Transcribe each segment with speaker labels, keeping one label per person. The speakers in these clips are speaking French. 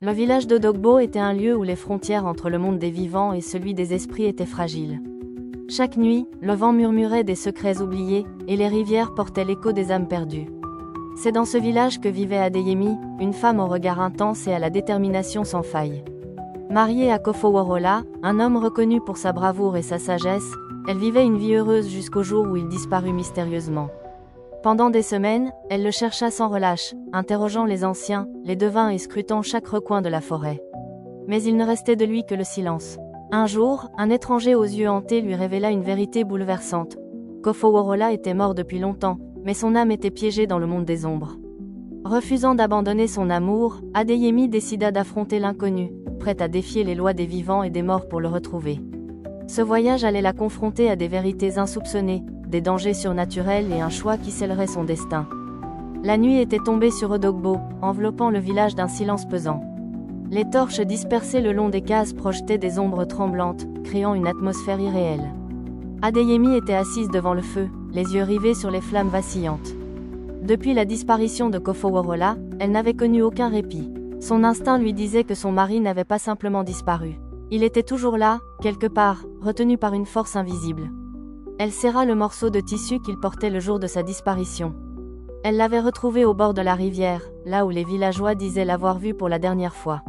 Speaker 1: Le village d'Odogbo était un lieu où les frontières entre le monde des vivants et celui des esprits étaient fragiles. Chaque nuit, le vent murmurait des secrets oubliés, et les rivières portaient l'écho des âmes perdues. C'est dans ce village que vivait Adeyemi, une femme au regard intense et à la détermination sans faille. Mariée à Kofoworola, un homme reconnu pour sa bravoure et sa sagesse, elle vivait une vie heureuse jusqu'au jour où il disparut mystérieusement. Pendant des semaines, elle le chercha sans relâche, interrogeant les anciens, les devins et scrutant chaque recoin de la forêt. Mais il ne restait de lui que le silence. Un jour, un étranger aux yeux hantés lui révéla une vérité bouleversante. Kofoworola était mort depuis longtemps, mais son âme était piégée dans le monde des ombres. Refusant d'abandonner son amour, Adeyemi décida d'affronter l'inconnu, prête à défier les lois des vivants et des morts pour le retrouver. Ce voyage allait la confronter à des vérités insoupçonnées, des dangers surnaturels et un choix qui scellerait son destin. La nuit était tombée sur Odogbo, enveloppant le village d'un silence pesant. Les torches dispersées le long des cases projetaient des ombres tremblantes, créant une atmosphère irréelle. Adeyemi était assise devant le feu, les yeux rivés sur les flammes vacillantes. Depuis la disparition de Kofoworola, elle n'avait connu aucun répit. Son instinct lui disait que son mari n'avait pas simplement disparu. Il était toujours là, quelque part, retenu par une force invisible. Elle serra le morceau de tissu qu'il portait le jour de sa disparition. Elle l'avait retrouvé au bord de la rivière, là où les villageois disaient l'avoir vu pour la dernière fois.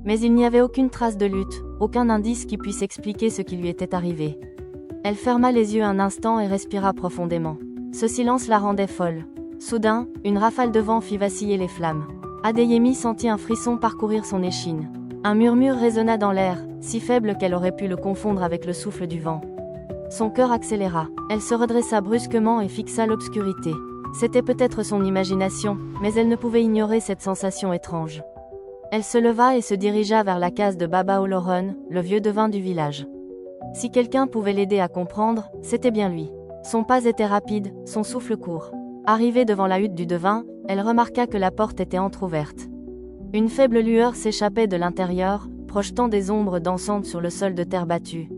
Speaker 1: Mais il n'y avait aucune trace de lutte, aucun indice qui puisse expliquer ce qui lui était arrivé. Elle ferma les yeux un instant et respira profondément. Ce silence la rendait folle. Soudain, une rafale de vent fit vaciller les flammes. Adeyemi sentit un frisson parcourir son échine. Un murmure résonna dans l'air, si faible qu'elle aurait pu le confondre avec le souffle du vent. Son cœur accéléra. Elle se redressa brusquement et fixa l'obscurité. C'était peut-être son imagination, mais elle ne pouvait ignorer cette sensation étrange. Elle se leva et se dirigea vers la case de Baba Oloron, le vieux devin du village. Si quelqu'un pouvait l'aider à comprendre, c'était bien lui. Son pas était rapide, son souffle court. Arrivée devant la hutte du devin, elle remarqua que la porte était entr'ouverte. Une faible lueur s'échappait de l'intérieur, projetant des ombres dansantes sur le sol de terre battue.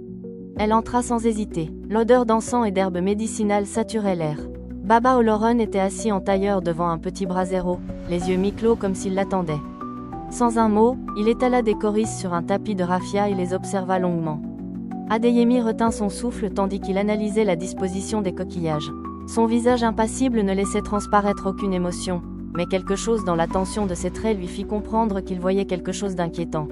Speaker 1: Elle entra sans hésiter. L'odeur d'encens et d'herbes médicinales saturait l'air. Baba Oloron était assis en tailleur devant un petit brasero, les yeux mi-clos comme s'il l'attendait. Sans un mot, il étala des corisses sur un tapis de raffia et les observa longuement. Adeyemi retint son souffle tandis qu'il analysait la disposition des coquillages. Son visage impassible ne laissait transparaître aucune émotion, mais quelque chose dans la tension de ses traits lui fit comprendre qu'il voyait quelque chose d'inquiétant.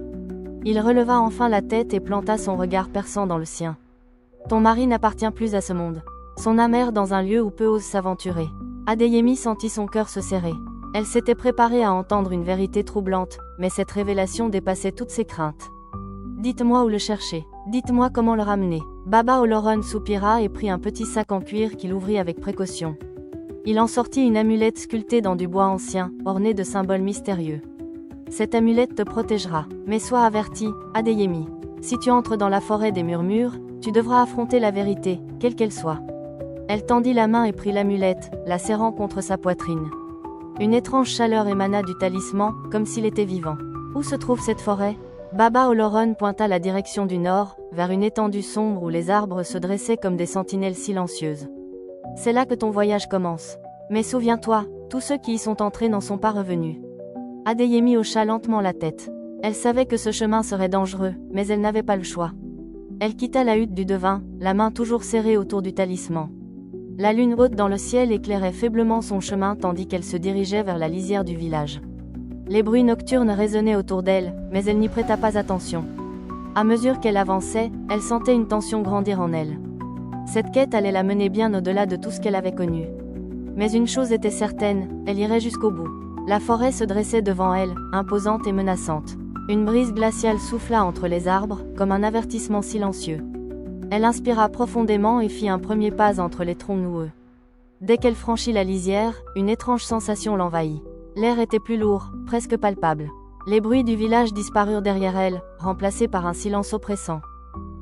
Speaker 1: Il releva enfin la tête et planta son regard perçant dans le sien. « Ton mari n'appartient plus à ce monde. Son âme erre dans un lieu où peu osent s'aventurer. » Adeyemi sentit son cœur se serrer. Elle s'était préparée à entendre une vérité troublante, mais cette révélation dépassait toutes ses craintes. « Dites-moi où le chercher. Dites-moi comment le ramener. » Baba Oloron soupira et prit un petit sac en cuir qu'il ouvrit avec précaution. Il en sortit une amulette sculptée dans du bois ancien, ornée de symboles mystérieux. « Cette amulette te protégera, mais sois averti, Adeyemi. Si tu entres dans la forêt des murmures, tu devras affronter la vérité, quelle qu'elle soit. » Elle tendit la main et prit l'amulette, la serrant contre sa poitrine. Une étrange chaleur émana du talisman, comme s'il était vivant. « Où se trouve cette forêt ?» Baba Oloron pointa la direction du nord, vers une étendue sombre où les arbres se dressaient comme des sentinelles silencieuses. « C'est là que ton voyage commence. Mais souviens-toi, tous ceux qui y sont entrés n'en sont pas revenus. » Adeyemi hocha lentement la tête. Elle savait que ce chemin serait dangereux, mais elle n'avait pas le choix. Elle quitta la hutte du devin, la main toujours serrée autour du talisman. La lune haute dans le ciel éclairait faiblement son chemin tandis qu'elle se dirigeait vers la lisière du village. Les bruits nocturnes résonnaient autour d'elle, mais elle n'y prêta pas attention. À mesure qu'elle avançait, elle sentait une tension grandir en elle. Cette quête allait la mener bien au-delà de tout ce qu'elle avait connu. Mais une chose était certaine, elle irait jusqu'au bout. La forêt se dressait devant elle, imposante et menaçante. Une brise glaciale souffla entre les arbres, comme un avertissement silencieux. Elle inspira profondément et fit un premier pas entre les troncs noueux. Dès qu'elle franchit la lisière, une étrange sensation l'envahit. L'air était plus lourd, presque palpable. Les bruits du village disparurent derrière elle, remplacés par un silence oppressant.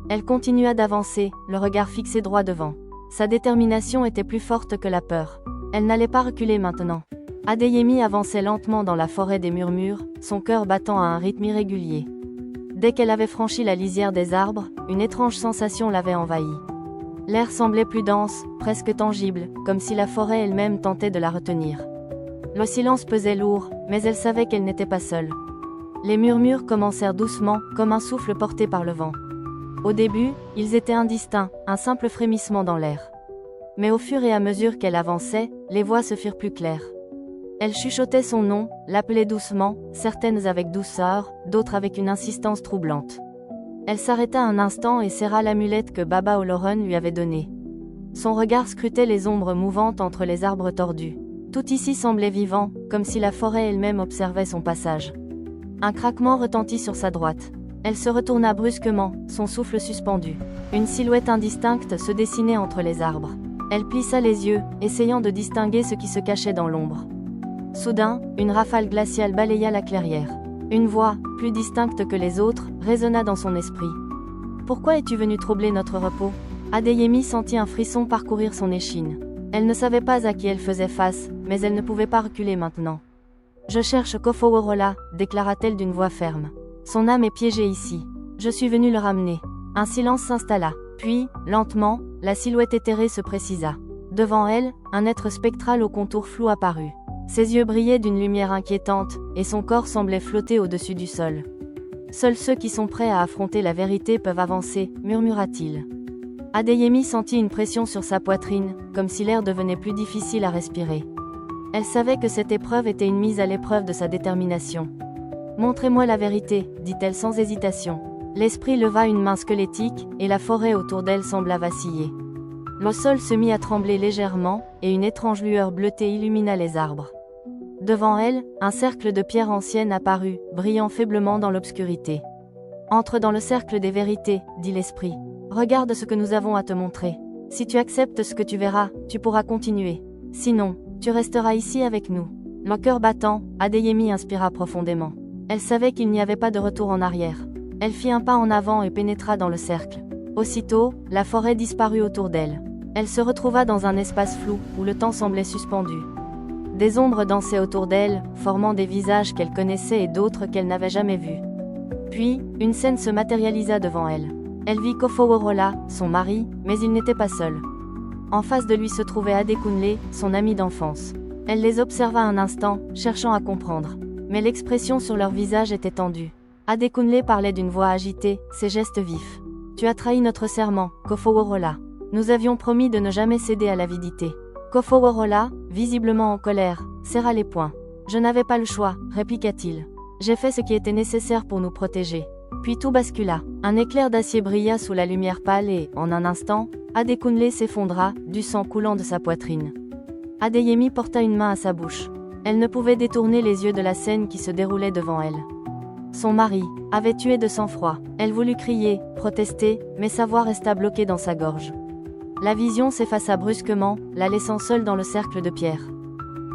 Speaker 1: Elle continua d'avancer, le regard fixé droit devant. Sa détermination était plus forte que la peur. Elle n'allait pas reculer maintenant. Adeyemi avançait lentement dans la forêt des murmures, son cœur battant à un rythme irrégulier. Dès qu'elle avait franchi la lisière des arbres, une étrange sensation l'avait envahie. L'air semblait plus dense, presque tangible, comme si la forêt elle-même tentait de la retenir. Le silence pesait lourd, mais elle savait qu'elle n'était pas seule. Les murmures commencèrent doucement, comme un souffle porté par le vent. Au début, ils étaient indistincts, un simple frémissement dans l'air. Mais au fur et à mesure qu'elle avançait, les voix se firent plus claires. Elle chuchotait son nom, l'appelait doucement, certaines avec douceur, d'autres avec une insistance troublante. Elle s'arrêta un instant et serra l'amulette que Baba Oloron lui avait donnée. Son regard scrutait les ombres mouvantes entre les arbres tordus. Tout ici semblait vivant, comme si la forêt elle-même observait son passage. Un craquement retentit sur sa droite. Elle se retourna brusquement, son souffle suspendu. Une silhouette indistincte se dessinait entre les arbres. Elle plissa les yeux, essayant de distinguer ce qui se cachait dans l'ombre. Soudain, une rafale glaciale balaya la clairière. Une voix, plus distincte que les autres, résonna dans son esprit. « Pourquoi es-tu venu troubler notre repos ?» Adeyemi sentit un frisson parcourir son échine. Elle ne savait pas à qui elle faisait face, mais elle ne pouvait pas reculer maintenant. « Je cherche Kofoworola, déclara-t-elle d'une voix ferme. Son âme est piégée ici. Je suis venue le ramener. » Un silence s'installa. Puis, lentement, la silhouette éthérée se précisa. Devant elle, un être spectral au contour flou apparut. Ses yeux brillaient d'une lumière inquiétante, et son corps semblait flotter au-dessus du sol. « Seuls ceux qui sont prêts à affronter la vérité peuvent avancer, murmura-t-il. Adeyemi sentit une pression sur sa poitrine, comme si l'air devenait plus difficile à respirer. Elle savait que cette épreuve était une mise à l'épreuve de sa détermination. « Montrez-moi la vérité, dit-elle sans hésitation. L'esprit leva une main squelettique, et la forêt autour d'elle sembla vaciller. Le sol se mit à trembler légèrement, et une étrange lueur bleutée illumina les arbres. Devant elle, un cercle de pierres anciennes apparut, brillant faiblement dans l'obscurité. « Entre dans le cercle des vérités, dit l'esprit. Regarde ce que nous avons à te montrer. Si tu acceptes ce que tu verras, tu pourras continuer. Sinon, tu resteras ici avec nous. » Le cœur battant, Adeyemi inspira profondément. Elle savait qu'il n'y avait pas de retour en arrière. Elle fit un pas en avant et pénétra dans le cercle. Aussitôt, la forêt disparut autour d'elle. Elle se retrouva dans un espace flou, où le temps semblait suspendu. Des ombres dansaient autour d'elle, formant des visages qu'elle connaissait et d'autres qu'elle n'avait jamais vus. Puis, une scène se matérialisa devant elle. Elle vit Kofoworola, son mari, mais il n'était pas seul. En face de lui se trouvait Adekunle, son ami d'enfance. Elle les observa un instant, cherchant à comprendre. Mais l'expression sur leur visage était tendue. Adekunle parlait d'une voix agitée, ses gestes vifs. « Tu as trahi notre serment, Kofoworola. Nous avions promis de ne jamais céder à l'avidité. » Kofoworola, visiblement en colère, serra les poings. « Je n'avais pas le choix, répliqua-t-il. J'ai fait ce qui était nécessaire pour nous protéger. » Puis tout bascula. Un éclair d'acier brilla sous la lumière pâle et, en un instant, Adekunle s'effondra, du sang coulant de sa poitrine. Adeyemi porta une main à sa bouche. Elle ne pouvait détourner les yeux de la scène qui se déroulait devant elle. Son mari avait tué de sang-froid. Elle voulut crier, protester, mais sa voix resta bloquée dans sa gorge. La vision s'effaça brusquement, la laissant seule dans le cercle de pierre.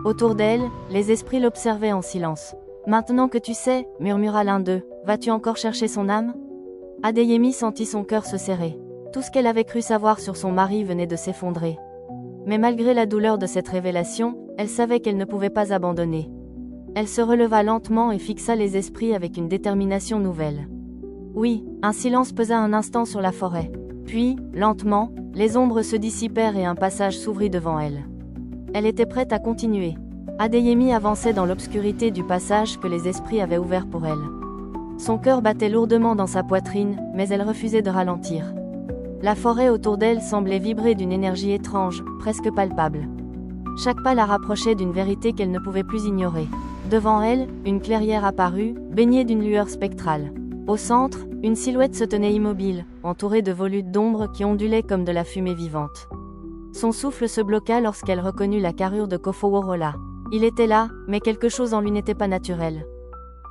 Speaker 1: Autour d'elle, les esprits l'observaient en silence. « Maintenant que tu sais, murmura l'un d'eux, vas-tu encore chercher son âme ?» Adeyemi sentit son cœur se serrer. Tout ce qu'elle avait cru savoir sur son mari venait de s'effondrer. Mais malgré la douleur de cette révélation, elle savait qu'elle ne pouvait pas abandonner. Elle se releva lentement et fixa les esprits avec une détermination nouvelle. Oui, un silence pesa un instant sur la forêt. Puis, lentement, les ombres se dissipèrent et un passage s'ouvrit devant elle. Elle était prête à continuer. Adeyemi avançait dans l'obscurité du passage que les esprits avaient ouvert pour elle. Son cœur battait lourdement dans sa poitrine, mais elle refusait de ralentir. La forêt autour d'elle semblait vibrer d'une énergie étrange, presque palpable. Chaque pas la rapprochait d'une vérité qu'elle ne pouvait plus ignorer. Devant elle, une clairière apparut, baignée d'une lueur spectrale. Au centre, une silhouette se tenait immobile, entourée de volutes d'ombre qui ondulaient comme de la fumée vivante. Son souffle se bloqua lorsqu'elle reconnut la carrure de Kofoworola. Il était là, mais quelque chose en lui n'était pas naturel.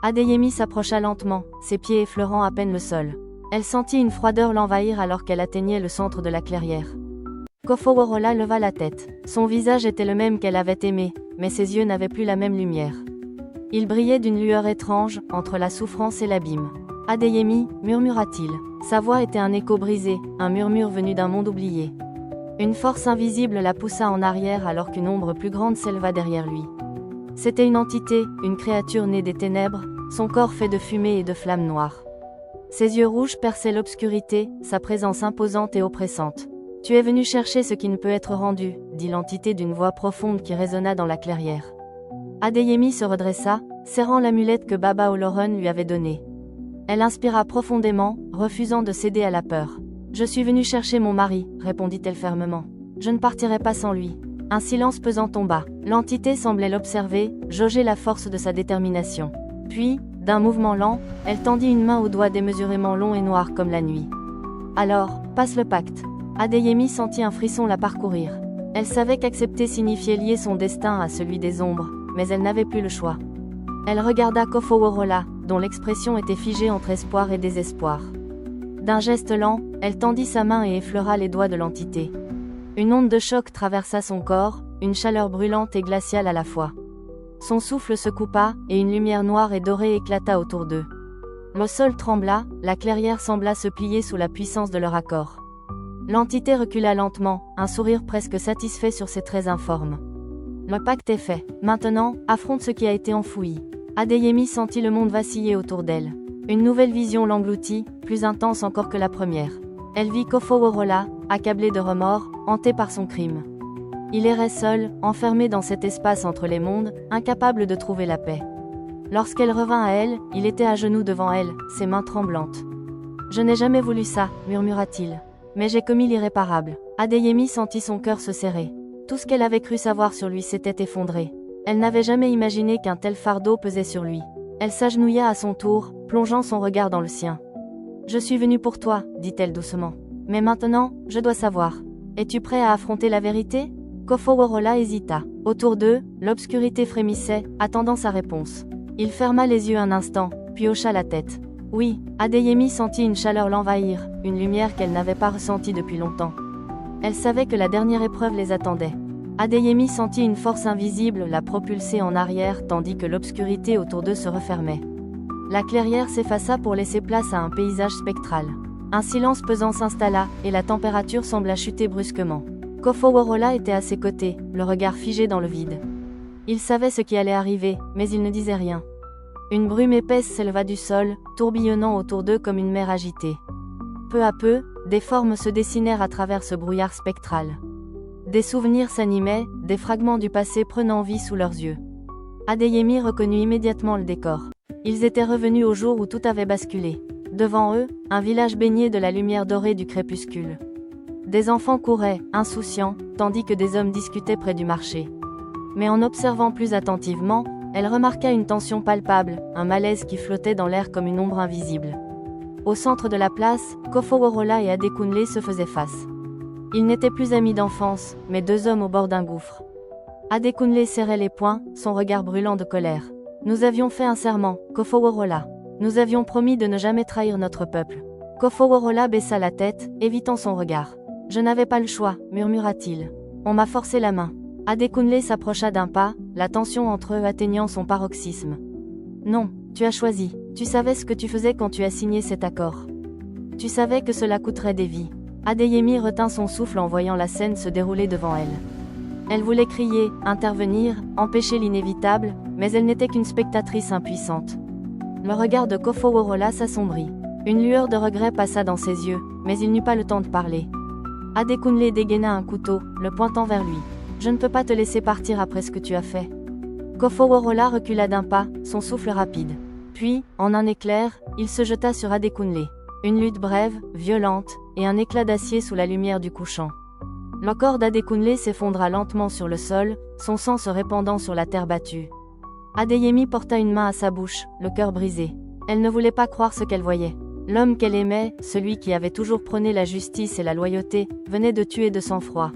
Speaker 1: Adeyemi s'approcha lentement, ses pieds effleurant à peine le sol. Elle sentit une froideur l'envahir alors qu'elle atteignait le centre de la clairière. Kofoworola leva la tête. Son visage était le même qu'elle avait aimé, mais ses yeux n'avaient plus la même lumière. Il brillait d'une lueur étrange, entre la souffrance et l'abîme. « Adeyemi » murmura-t-il. Sa voix était un écho brisé, un murmure venu d'un monde oublié. Une force invisible la poussa en arrière alors qu'une ombre plus grande s'éleva derrière lui. C'était une entité, une créature née des ténèbres, son corps fait de fumée et de flammes noires. Ses yeux rouges perçaient l'obscurité, sa présence imposante et oppressante. « Tu es venu chercher ce qui ne peut être rendu » dit l'entité d'une voix profonde qui résonna dans la clairière. Adeyemi se redressa, serrant l'amulette que Baba Oloron lui avait donnée. Elle inspira profondément, refusant de céder à la peur. « Je suis venue chercher mon mari, répondit-elle fermement. Je ne partirai pas sans lui. » Un silence pesant tomba. L'entité semblait l'observer, jauger la force de sa détermination. Puis, d'un mouvement lent, elle tendit une main aux doigts démesurément longs et noirs comme la nuit. « Alors, passe le pacte. » Adeyemi sentit un frisson la parcourir. Elle savait qu'accepter signifiait lier son destin à celui des ombres, mais elle n'avait plus le choix. Elle regarda Kofoworola, dont l'expression était figée entre espoir et désespoir. D'un geste lent, elle tendit sa main et effleura les doigts de l'entité. Une onde de choc traversa son corps, une chaleur brûlante et glaciale à la fois. Son souffle se coupa, et une lumière noire et dorée éclata autour d'eux. Le sol trembla, la clairière sembla se plier sous la puissance de leur accord. L'entité recula lentement, un sourire presque satisfait sur ses traits informes. Le pacte est fait. Maintenant, affronte ce qui a été enfoui. Adeyemi sentit le monde vaciller autour d'elle. Une nouvelle vision l'engloutit, plus intense encore que la première. Elle vit Kofoworola, accablé de remords, hanté par son crime. Il errait seul, enfermé dans cet espace entre les mondes, incapable de trouver la paix. Lorsqu'elle revint à elle, il était à genoux devant elle, ses mains tremblantes. « Je n'ai jamais voulu ça, murmura-t-il. Mais j'ai commis l'irréparable. » Adeyemi sentit son cœur se serrer. Tout ce qu'elle avait cru savoir sur lui s'était effondré. Elle n'avait jamais imaginé qu'un tel fardeau pesait sur lui. Elle s'agenouilla à son tour, plongeant son regard dans le sien. « Je suis venue pour toi, dit-elle doucement. Mais maintenant, je dois savoir. Es-tu prêt à affronter la vérité ?» Kofoworola hésita. Autour d'eux, l'obscurité frémissait, attendant sa réponse. Il ferma les yeux un instant, puis hocha la tête. Oui, Adeyemi sentit une chaleur l'envahir, une lumière qu'elle n'avait pas ressentie depuis longtemps. Elle savait que la dernière épreuve les attendait. Adeyemi sentit une force invisible la propulser en arrière tandis que l'obscurité autour d'eux se refermait. La clairière s'effaça pour laisser place à un paysage spectral. Un silence pesant s'installa, et la température sembla chuter brusquement. Kofoworola était à ses côtés, le regard figé dans le vide. Il savait ce qui allait arriver, mais il ne disait rien. Une brume épaisse s'éleva du sol, tourbillonnant autour d'eux comme une mer agitée. Peu à peu, des formes se dessinèrent à travers ce brouillard spectral. Des souvenirs s'animaient, des fragments du passé prenant vie sous leurs yeux. Adeyemi reconnut immédiatement le décor. Ils étaient revenus au jour où tout avait basculé. Devant eux, un village baigné de la lumière dorée du crépuscule. Des enfants couraient, insouciants, tandis que des hommes discutaient près du marché. Mais en observant plus attentivement, elle remarqua une tension palpable, un malaise qui flottait dans l'air comme une ombre invisible. Au centre de la place, Kofoworola et Adekunle se faisaient face. Ils n'étaient plus amis d'enfance, mais deux hommes au bord d'un gouffre. Adekunle serrait les poings, son regard brûlant de colère. « Nous avions fait un serment, Kofoworola. Nous avions promis de ne jamais trahir notre peuple. » Kofoworola baissa la tête, évitant son regard. « Je n'avais pas le choix, murmura-t-il. On m'a forcé la main. » Adekunle s'approcha d'un pas, la tension entre eux atteignant son paroxysme. « Non, tu as choisi. Tu savais ce que tu faisais quand tu as signé cet accord. Tu savais que cela coûterait des vies. » Adeyemi retint son souffle en voyant la scène se dérouler devant elle. Elle voulait crier, intervenir, empêcher l'inévitable, mais elle n'était qu'une spectatrice impuissante. Le regard de Kofoworola s'assombrit. Une lueur de regret passa dans ses yeux, mais il n'eut pas le temps de parler. Adekunle dégaina un couteau, le pointant vers lui. « Je ne peux pas te laisser partir après ce que tu as fait. » Kofoworola recula d'un pas, son souffle rapide. Puis, en un éclair, il se jeta sur Adekunle. Une lutte brève, violente, et un éclat d'acier sous la lumière du couchant. Le corps d'Adekunle s'effondra lentement sur le sol, son sang se répandant sur la terre battue. Adeyemi porta une main à sa bouche, le cœur brisé. Elle ne voulait pas croire ce qu'elle voyait. L'homme qu'elle aimait, celui qui avait toujours prôné la justice et la loyauté, venait de tuer de sang-froid.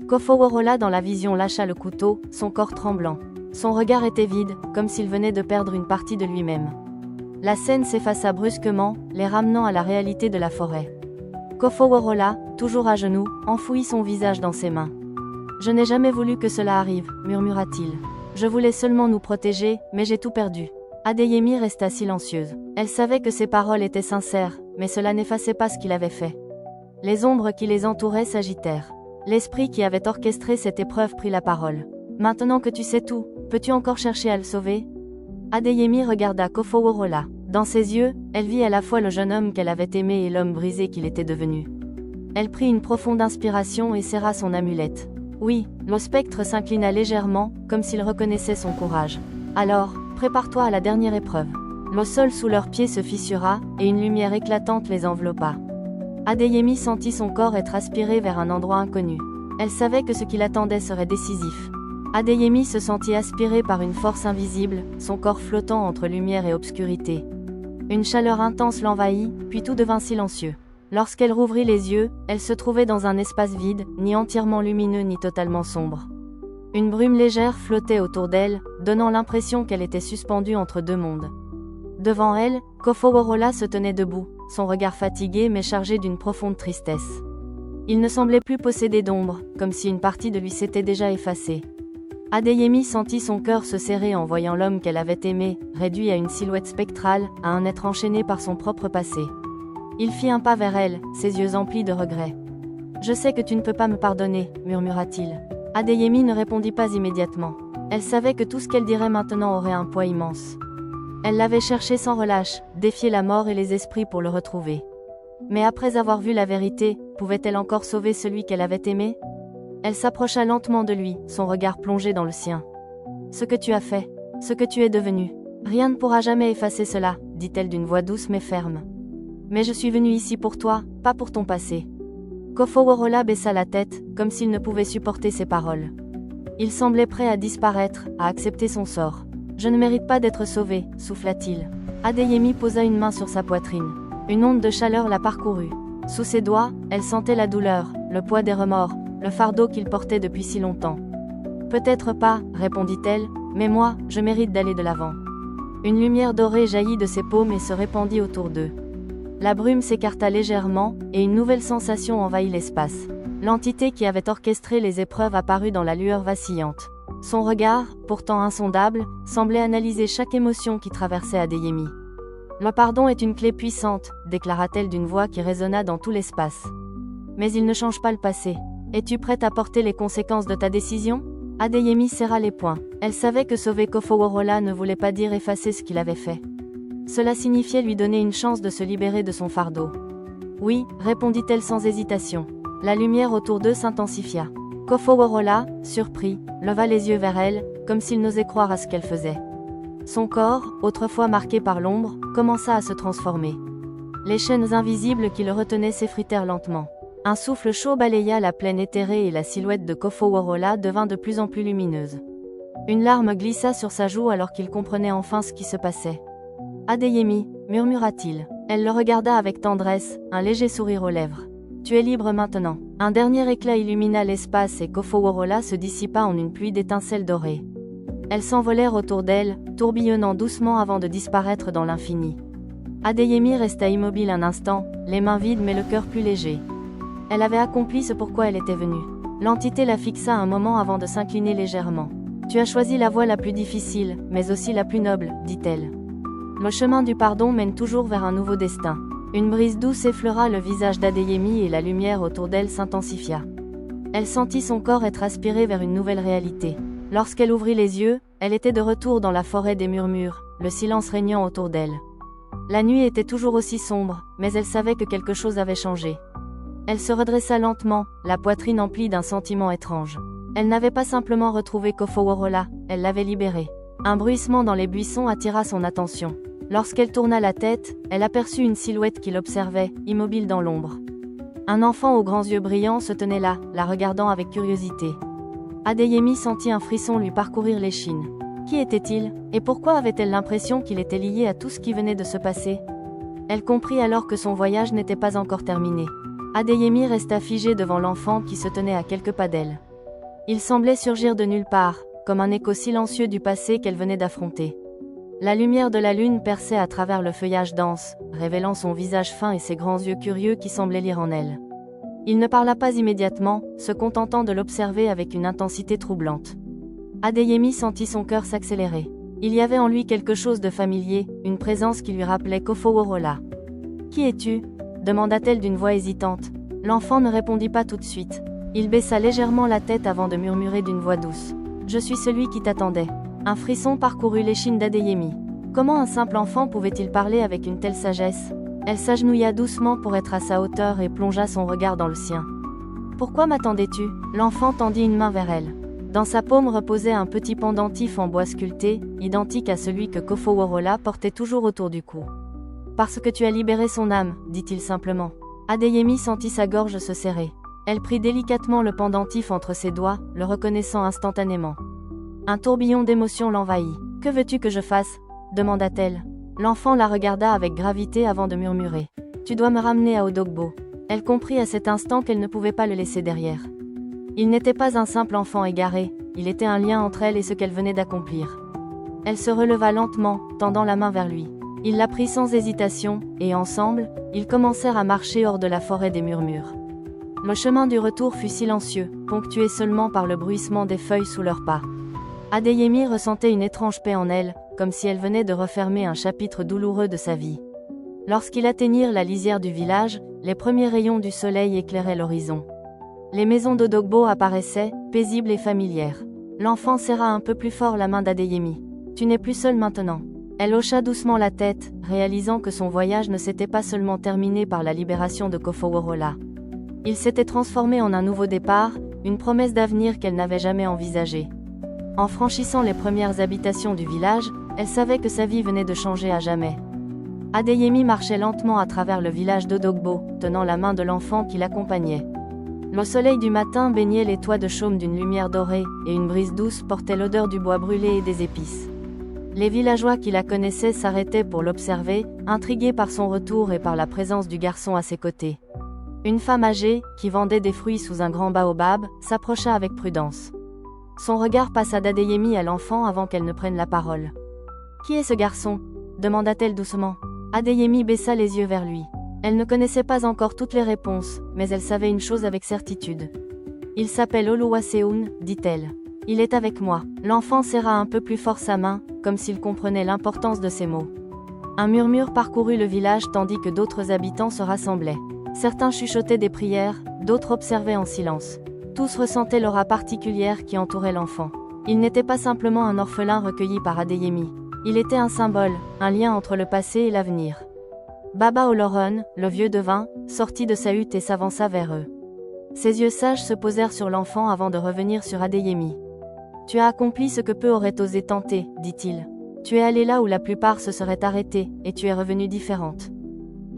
Speaker 1: Kofoworola dans la vision lâcha le couteau, son corps tremblant. Son regard était vide, comme s'il venait de perdre une partie de lui-même. La scène s'effaça brusquement, les ramenant à la réalité de la forêt. Kofoworola, toujours à genoux, enfouit son visage dans ses mains. « Je n'ai jamais voulu que cela arrive, murmura-t-il. Je voulais seulement nous protéger, mais j'ai tout perdu. » Adeyemi resta silencieuse. Elle savait que ses paroles étaient sincères, mais cela n'effaçait pas ce qu'il avait fait. Les ombres qui les entouraient s'agitèrent. L'esprit qui avait orchestré cette épreuve prit la parole. « Maintenant que tu sais tout, peux-tu encore chercher à le sauver ?» Adeyemi regarda Kofoworola. Dans ses yeux, elle vit à la fois le jeune homme qu'elle avait aimé et l'homme brisé qu'il était devenu. Elle prit une profonde inspiration et serra son amulette. Oui, le spectre s'inclina légèrement, comme s'il reconnaissait son courage. Alors, Prépare-toi à la dernière épreuve. Le sol sous leurs pieds se fissura, et une lumière éclatante les enveloppa. Adeyemi sentit son corps être aspiré vers un endroit inconnu. Elle savait que ce qui l'attendait serait décisif. Adeyemi se sentit aspiré par une force invisible, son corps flottant entre lumière et obscurité. Une chaleur intense l'envahit, puis tout devint silencieux. Lorsqu'elle rouvrit les yeux, elle se trouvait dans un espace vide, ni entièrement lumineux ni totalement sombre. Une brume légère flottait autour d'elle, donnant l'impression qu'elle était suspendue entre deux mondes. Devant elle, Kofoworola se tenait debout, son regard fatigué mais chargé d'une profonde tristesse. Il ne semblait plus posséder d'ombre, comme si une partie de lui s'était déjà effacée. Adeyemi sentit son cœur se serrer en voyant l'homme qu'elle avait aimé, réduit à une silhouette spectrale, à un être enchaîné par son propre passé. Il fit un pas vers elle, ses yeux emplis de regret. « Je sais que tu ne peux pas me pardonner, murmura-t-il. Adeyemi ne répondit pas immédiatement. Elle savait que tout ce qu'elle dirait maintenant aurait un poids immense. Elle l'avait cherché sans relâche, défié la mort et les esprits pour le retrouver. Mais après avoir vu la vérité, pouvait-elle encore sauver celui qu'elle avait aimé? Elle s'approcha lentement de lui, son regard plongé dans le sien. « Ce que tu as fait, ce que tu es devenu, rien ne pourra jamais effacer cela, dit-elle d'une voix douce mais ferme. Mais je suis venue ici pour toi, pas pour ton passé. » Kofoworola baissa la tête, comme s'il ne pouvait supporter ces paroles. Il semblait prêt à disparaître, à accepter son sort. « Je ne mérite pas d'être sauvé, souffla-t-il. Adeyemi posa une main sur sa poitrine. Une onde de chaleur la parcourut. Sous ses doigts, elle sentait la douleur, le poids des remords, le fardeau qu'il portait depuis si longtemps. « Peut-être pas, répondit-elle, mais moi, je mérite d'aller de l'avant. » Une lumière dorée jaillit de ses paumes et se répandit autour d'eux. La brume s'écarta légèrement, et une nouvelle sensation envahit l'espace. L'entité qui avait orchestré les épreuves apparut dans la lueur vacillante. Son regard, pourtant insondable, semblait analyser chaque émotion qui traversait Adeyemi. « Le pardon est une clé puissante, déclara-t-elle d'une voix qui résonna dans tout l'espace. Mais il ne change pas le passé. Es-tu prête à porter les conséquences de ta décision ?» Adeyemi serra les poings. Elle savait que sauver Kofoworola ne voulait pas dire effacer ce qu'il avait fait. Cela signifiait lui donner une chance de se libérer de son fardeau. « Oui, répondit-elle sans hésitation. La lumière autour d'eux s'intensifia. Kofoworola, surpris, leva les yeux vers elle, comme s'il n'osait croire à ce qu'elle faisait. Son corps, autrefois marqué par l'ombre, commença à se transformer. Les chaînes invisibles qui le retenaient s'effritèrent lentement. Un souffle chaud balaya la plaine éthérée et la silhouette de Kofoworola devint de plus en plus lumineuse. Une larme glissa sur sa joue alors qu'il comprenait enfin ce qui se passait. « Adeyemi, murmura-t-il. Elle le regarda avec tendresse, un léger sourire aux lèvres. « Tu es libre maintenant. » Un dernier éclat illumina l'espace et Kofoworola se dissipa en une pluie d'étincelles dorées. Elles s'envolèrent autour d'elle, tourbillonnant doucement avant de disparaître dans l'infini. Adeyemi resta immobile un instant, les mains vides mais le cœur plus léger. Elle avait accompli ce pourquoi elle était venue. L'entité la fixa un moment avant de s'incliner légèrement. « Tu as choisi la voie la plus difficile, mais aussi la plus noble, dit-elle. Le chemin du pardon mène toujours vers un nouveau destin. » Une brise douce effleura le visage d'Adeyemi et la lumière autour d'elle s'intensifia. Elle sentit son corps être aspiré vers une nouvelle réalité. Lorsqu'elle ouvrit les yeux, elle était de retour dans la forêt des murmures, le silence régnant autour d'elle. La nuit était toujours aussi sombre, mais elle savait que quelque chose avait changé. Elle se redressa lentement, la poitrine emplie d'un sentiment étrange. Elle n'avait pas simplement retrouvé Kofoworola, elle l'avait libéré. Un bruissement dans les buissons attira son attention. Lorsqu'elle tourna la tête, elle aperçut une silhouette qui l'observait, immobile dans l'ombre. Un enfant aux grands yeux brillants se tenait là, la regardant avec curiosité. Adeyemi sentit un frisson lui parcourir l'échine. Qui était-il, et pourquoi avait-elle l'impression qu'il était lié à tout ce qui venait de se passer? Elle comprit alors que son voyage n'était pas encore terminé. Adeyemi resta figée devant l'enfant qui se tenait à quelques pas d'elle. Il semblait surgir de nulle part, comme un écho silencieux du passé qu'elle venait d'affronter. La lumière de la lune perçait à travers le feuillage dense, révélant son visage fin et ses grands yeux curieux qui semblaient lire en elle. Il ne parla pas immédiatement, se contentant de l'observer avec une intensité troublante. Adeyemi sentit son cœur s'accélérer. Il y avait en lui quelque chose de familier, une présence qui lui rappelait Kofoworola. « Qui es-tu » demanda-t-elle d'une voix hésitante. L'enfant ne répondit pas tout de suite. Il baissa légèrement la tête avant de murmurer d'une voix douce. « Je suis celui qui t'attendait. » Un frisson parcourut l'échine d'Adeyemi. Comment un simple enfant pouvait-il parler avec une telle sagesse? Elle s'agenouilla doucement pour être à sa hauteur et plongea son regard dans le sien. « Pourquoi m'attendais-tu » L'enfant tendit une main vers elle. « Dans sa paume reposait un petit pendentif en bois sculpté, identique à celui que Kofoworola portait toujours autour du cou. « Parce que tu as libéré son âme, dit-il simplement. » Adeyemi sentit sa gorge se serrer. Elle prit délicatement le pendentif entre ses doigts, le reconnaissant instantanément. Un tourbillon d'émotions l'envahit. « Que veux-tu que je fasse ?» demanda-t-elle. L'enfant la regarda avec gravité avant de murmurer. « Tu dois me ramener à Odogbo. » Elle comprit à cet instant qu'elle ne pouvait pas le laisser derrière. Il n'était pas un simple enfant égaré, il était un lien entre elle et ce qu'elle venait d'accomplir. Elle se releva lentement, tendant la main vers lui. Il la prit sans hésitation, et ensemble, ils commencèrent à marcher hors de la forêt des murmures. Le chemin du retour fut silencieux, ponctué seulement par le bruissement des feuilles sous leurs pas. Adeyemi ressentait une étrange paix en elle, comme si elle venait de refermer un chapitre douloureux de sa vie. Lorsqu'ils atteignirent la lisière du village, les premiers rayons du soleil éclairaient l'horizon. Les maisons d'Odogbo apparaissaient, paisibles et familières. L'enfant serra un peu plus fort la main d'Adeyemi. « Tu n'es plus seule maintenant. » Elle hocha doucement la tête, réalisant que son voyage ne s'était pas seulement terminé par la libération de Kofoworola. Il s'était transformé en un nouveau départ, une promesse d'avenir qu'elle n'avait jamais envisagée. En franchissant les premières habitations du village, elle savait que sa vie venait de changer à jamais. Adeyemi marchait lentement à travers le village d'Odogbo, tenant la main de l'enfant qui l'accompagnait. Le soleil du matin baignait les toits de chaume d'une lumière dorée, et une brise douce portait l'odeur du bois brûlé et des épices. Les villageois qui la connaissaient s'arrêtaient pour l'observer, intrigués par son retour et par la présence du garçon à ses côtés. Une femme âgée, qui vendait des fruits sous un grand baobab, s'approcha avec prudence. Son regard passa d'Adeyemi à l'enfant avant qu'elle ne prenne la parole. « Qui est ce garçon ?» demanda-t-elle doucement. Adeyemi baissa les yeux vers lui. Elle ne connaissait pas encore toutes les réponses, mais elle savait une chose avec certitude. « Il s'appelle Oluwaseun, dit-elle. Il est avec moi. » L'enfant serra un peu plus fort sa main, comme s'il comprenait l'importance de ces mots. Un murmure parcourut le village tandis que d'autres habitants se rassemblaient. Certains chuchotaient des prières, d'autres observaient en silence. Tous ressentaient l'aura particulière qui entourait l'enfant. Il n'était pas simplement un orphelin recueilli par Adeyemi. Il était un symbole, un lien entre le passé et l'avenir. Baba Oloron, le vieux devin, sortit de sa hutte et s'avança vers eux. Ses yeux sages se posèrent sur l'enfant avant de revenir sur Adeyemi. « Tu as accompli ce que peu auraient osé tenter, dit-il. Tu es allé là où la plupart se seraient arrêtés, et tu es revenue différente. »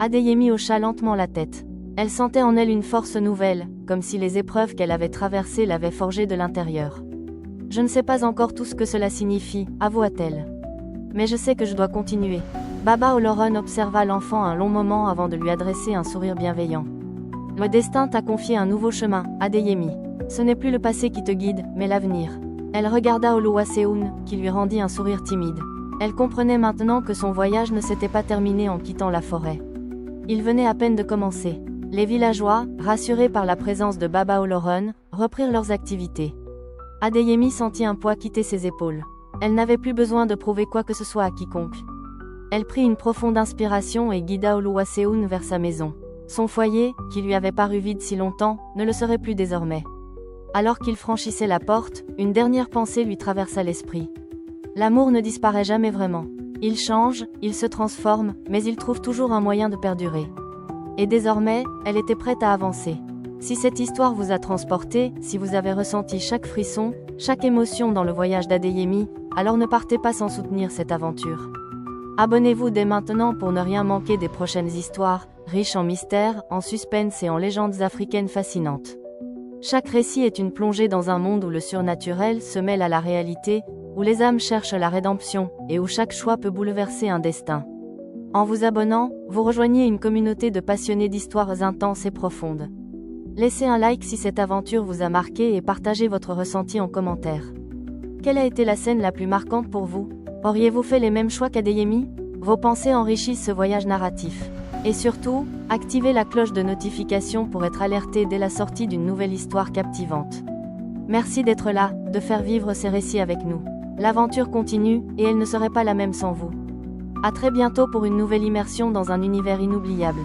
Speaker 1: Adeyemi hocha lentement la tête. Elle sentait en elle une force nouvelle, comme si les épreuves qu'elle avait traversées l'avaient forgée de l'intérieur. « Je ne sais pas encore tout ce que cela signifie, avoua-t-elle. Mais je sais que je dois continuer. » Baba Oloron observa l'enfant un long moment avant de lui adresser un sourire bienveillant. « Le destin t'a confié un nouveau chemin, Adeyemi. Ce n'est plus le passé qui te guide, mais l'avenir. » Elle regarda Oluwaseun, qui lui rendit un sourire timide. Elle comprenait maintenant que son voyage ne s'était pas terminé en quittant la forêt. Il venait à peine de commencer. Les villageois, rassurés par la présence de Baba Oloron, reprirent leurs activités. Adeyemi sentit un poids quitter ses épaules. Elle n'avait plus besoin de prouver quoi que ce soit à quiconque. Elle prit une profonde inspiration et guida Oluwaseun vers sa maison. Son foyer, qui lui avait paru vide si longtemps, ne le serait plus désormais. Alors qu'il franchissait la porte, une dernière pensée lui traversa l'esprit. L'amour ne disparaît jamais vraiment. Il change, il se transforme, mais il trouve toujours un moyen de perdurer. Et désormais, elle était prête à avancer. Si cette histoire vous a transporté, si vous avez ressenti chaque frisson, chaque émotion dans le voyage d'Adeyemi, alors ne partez pas sans soutenir cette aventure. Abonnez-vous dès maintenant pour ne rien manquer des prochaines histoires, riches en mystères, en suspense et en légendes africaines fascinantes. Chaque récit est une plongée dans un monde où le surnaturel se mêle à la réalité, où les âmes cherchent la rédemption, et où chaque choix peut bouleverser un destin. En vous abonnant, vous rejoignez une communauté de passionnés d'histoires intenses et profondes. Laissez un like si cette aventure vous a marqué et partagez votre ressenti en commentaire. Quelle a été la scène la plus marquante pour vous? Auriez-vous fait les mêmes choix qu'Adeyemi? Vos pensées enrichissent ce voyage narratif. Et surtout, activez la cloche de notification pour être alerté dès la sortie d'une nouvelle histoire captivante. Merci d'être là, de faire vivre ces récits avec nous. L'aventure continue, et elle ne serait pas la même sans vous. À très bientôt pour une nouvelle immersion dans un univers inoubliable.